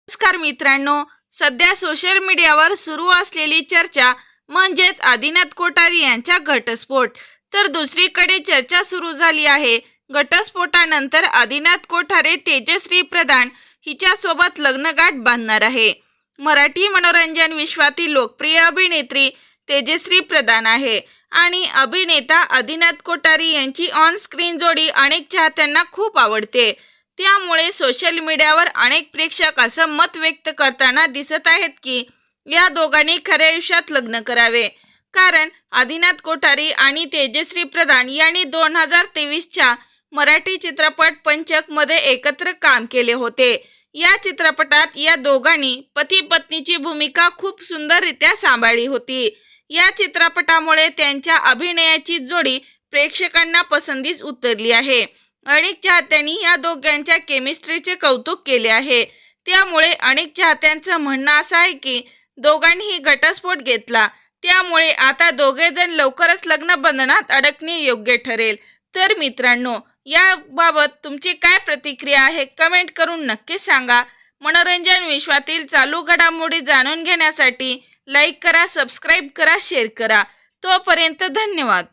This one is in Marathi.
नमस्कार मित्रांनो, सध्या सोशल मीडियावर सुरू असलेली चर्चा म्हणजेच आदिनाथ कोठारी यांचा घटस्फोट. तर दुसरीकडे चर्चा सुरू झाली आहे. घटस्फोटानंतर आदिनाथ कोठारे तेजश्री प्रधान हिच्यासोबत लग्नगाठ बांधणार आहे. मराठी मनोरंजन विश्वातील लोकप्रिय अभिनेत्री तेजश्री प्रधान आहे आणि अभिनेता आदिनाथ कोठारी यांची ऑन स्क्रीन जोडी अनेक चाहत्यांना खूप आवडते. त्यामुळे सोशल मीडियावर अनेक प्रेक्षक असं मत व्यक्त करताना दिसत आहेत की या दोघांनी खऱ्या आयुष्यात लग्न करावे. कारण आदिनाथ कोठारी आणि तेजश्री प्रधान यांनी 2023च्या मराठी चित्रपट पंचक मध्ये एकत्र काम केले होते. या चित्रपटात या दोघांनी पती पत्नीची भूमिका खूप सुंदररित्या सांभाळली होती. या चित्रपटामुळे त्यांच्या अभिनयाची जोडी प्रेक्षकांना पसंतीस उतरली आहे. अनेक चाहत्यांनी या दोघांच्या केमिस्ट्रीचे कौतुक केले आहे. त्यामुळे अनेक चाहत्यांचं म्हणणं असं आहे की दोघांनीही घटस्फोट घेतला, त्यामुळे आता दोघे जण लवकरच लग्न बंधनात अडकणे योग्य ठरेल. तर मित्रांनो, याबाबत तुमची काय प्रतिक्रिया आहे कमेंट करून नक्की सांगा. मनोरंजन विश्वातील चालू घडामोडी जाणून घेण्यासाठी लाईक करा, सबस्क्राईब करा, शेअर करा. तोपर्यंत धन्यवाद.